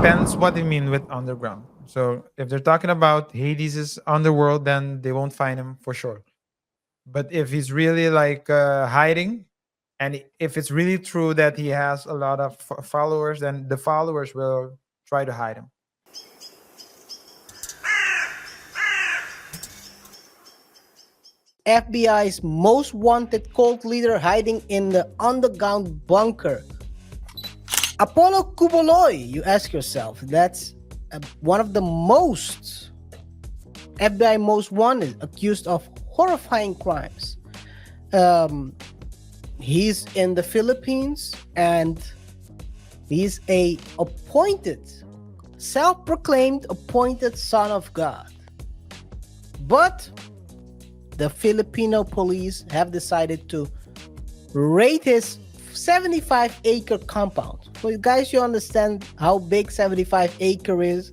depends what they mean with underground. So if they're talking about Hades' underworld, then they won't find him for sure. But if he's really like hiding, and if it's really true that he has a lot of followers, then the followers will try to hide him. FBI's most wanted cult leader hiding in the underground bunker. Apollo Quiboloy, you ask yourself. That's one of the most FBI most wanted, accused of horrifying crimes. He's in the Philippines, and he's a appointed, self-proclaimed appointed son of God. But the Filipino police have decided to raid his 75-acre compound. So guys, you understand how big 75-acre is?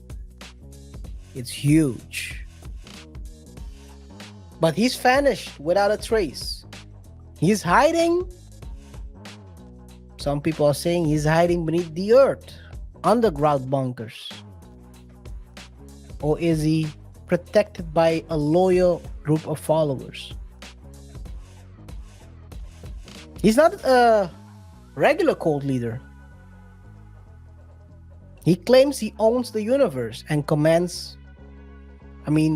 It's huge. But he's vanished without a trace. He's hiding. Some people are saying he's hiding beneath the earth, underground bunkers. Or is he protected by a loyal group of followers? He's not a regular cult leader. He claims he owns the universe and commands,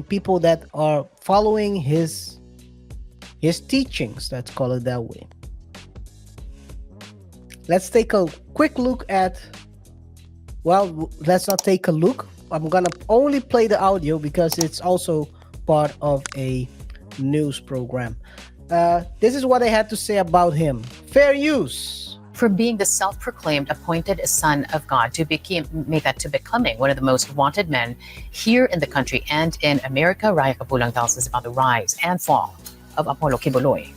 people that are following his teachings, let's call it that way. Let's take a quick look at, let's not take a look. I'm gonna only play the audio because it's also part of a news program. This is what I had to say about him. Fair use. From being the self-proclaimed appointed son of God to becoming one of the most wanted men here in the country and in America, Raya Kapulang tells us about the rise and fall of Apollo Quiboloy.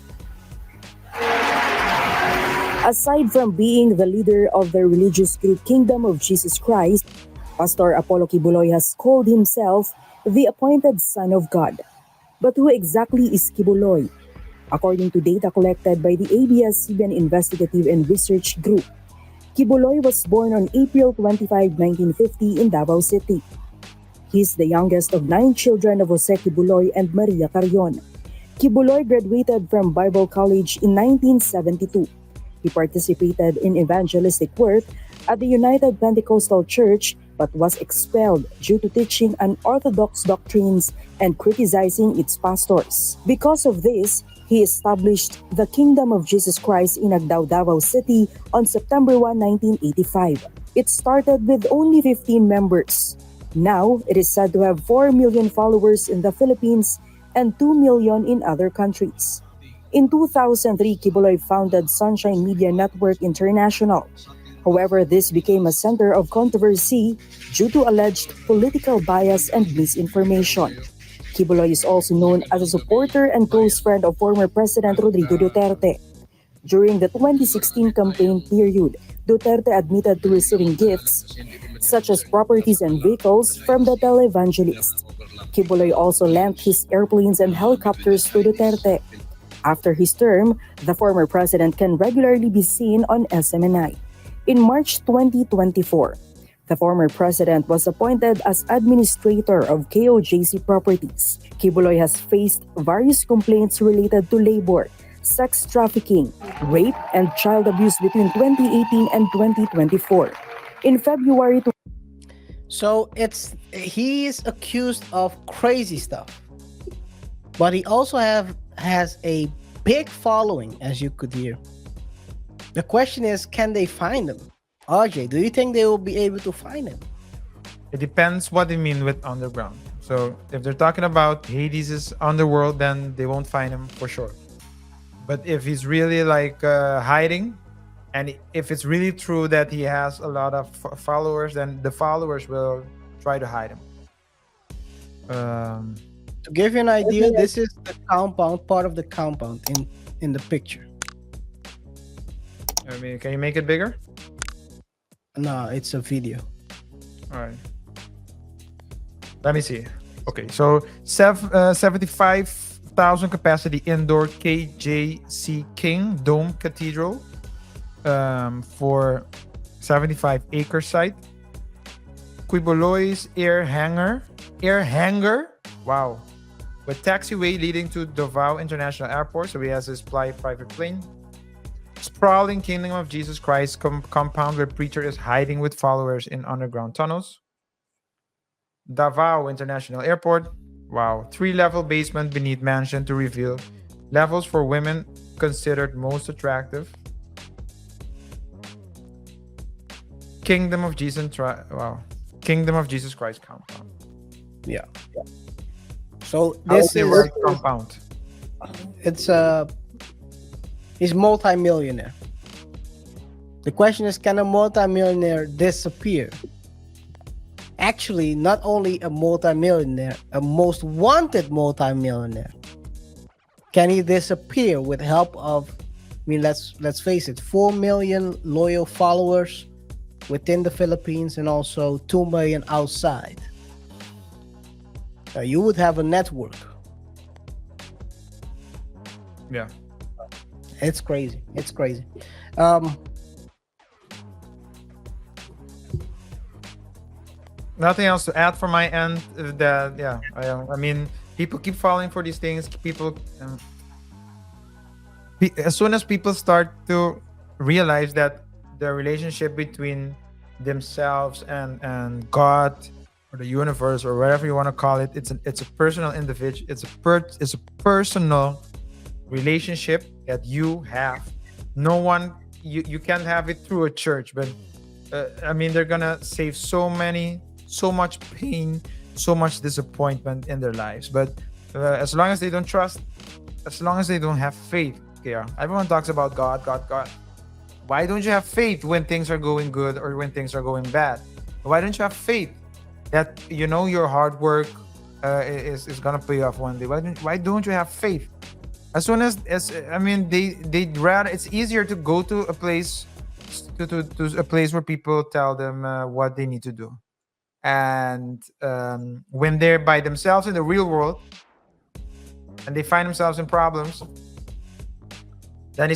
Aside from being the leader of the religious group Kingdom of Jesus Christ, Pastor Apollo Quiboloy has called himself the appointed son of God. But who exactly is Quiboloy? According to data collected by the ABS-CBN Investigative and Research Group, Quiboloy was born on April 25, 1950 in Davao City. He is the youngest of 9 children of Jose Quiboloy and Maria Carrion. Quiboloy graduated from Bible College in 1972. He participated in evangelistic work at the United Pentecostal Church but was expelled due to teaching unorthodox doctrines and criticizing its pastors. Because of this, he established the Kingdom of Jesus Christ in Agdao, Davao City on September 1, 1985. It started with only 15 members. Now, it is said to have 4 million followers in the Philippines and 2 million in other countries. In 2003, Quiboloy founded Sunshine Media Network International. However, this became a center of controversy due to alleged political bias and misinformation. Quiboloy is also known as a supporter and close friend of former President Rodrigo Duterte. During the 2016 campaign period, Duterte admitted to receiving gifts, such as properties and vehicles, from the televangelist. Quiboloy also lent his airplanes and helicopters to Duterte. After his term, the former president can regularly be seen on SMNI. In March 2024, the former president was appointed as administrator of KOJC Properties. Quiboloy has faced various complaints related to labor, sex trafficking, rape, and child abuse between 2018 and 2024. In February, So he is accused of crazy stuff, but he also has a big following, as you could hear. The question is, can they find him? RJ, do you think they will be able to find him? It depends what they mean with underground. So if they're talking about Hades' underworld, then they won't find him for sure. But if he's really like hiding, and if it's really true that he has a lot of followers, then the followers will try to hide him. To give you an idea, this is the compound, part of the compound in the picture. Can you make it bigger? No, it's a video. All right. Let me see. Okay, so 75,000 capacity indoor KJC King Dome Cathedral for 75-acre site. Quiboloy's air hangar. Wow. With taxiway leading to Davao International Airport. So he has his private plane. Sprawling Kingdom of Jesus Christ compound where preacher is hiding with followers in underground tunnels. Davao International Airport. Wow. 3-level basement beneath mansion to reveal levels for women considered most attractive. Kingdom of Jesus Christ compound. Yeah. So this is compound. He's multi-millionaire. The question is, can a multi-millionaire disappear? Actually, not only a multi-millionaire, a most wanted multi-millionaire. Can he disappear with help of, let's face it, 4 million loyal followers within the Philippines and also 2 million outside? You would have a network. Yeah. It's crazy. Nothing else to add from my end. I mean, people keep falling for these things. As soon as people start to realize that the relationship between themselves and God or the universe or whatever you want to call it, it's a personal individual. It's a personal relationship that you have. No one, you can't have it through a church, but they're gonna save so much pain, so much disappointment in their lives. But as long as they don't trust, as long as they don't have faith, everyone talks about God. Why don't you have faith when things are going good or when things are going bad? Why don't you have faith that your hard work is gonna pay off one day? Why don't you have faith? As soon as they'd rather, it's easier to go to a place to a place where people tell them what they need to do. And when they're by themselves in the real world and they find themselves in problems, then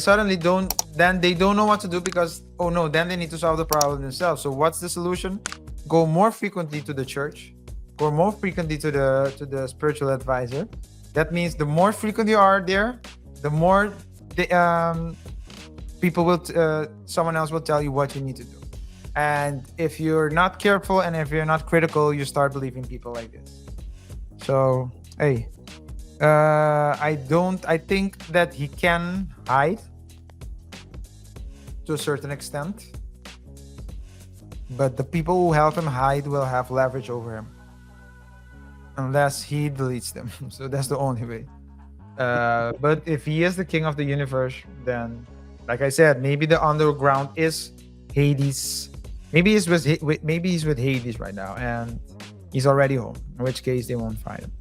they don't know what to do because then they need to solve the problem themselves. So what's the solution? Go more frequently to the church, go more frequently to the spiritual advisor. That means the more frequent you are there, the more someone else will tell you what you need to do. And if you're not careful and if you're not critical, you start believing people like this. So, hey, I think that he can hide to a certain extent, but the people who help him hide will have leverage over him unless he deletes them. So that's the only way. But if he is the king of the universe, then, like I said, maybe the underground is Hades. Maybe he's with Hades right now, and he's already home. In which case, they won't find him.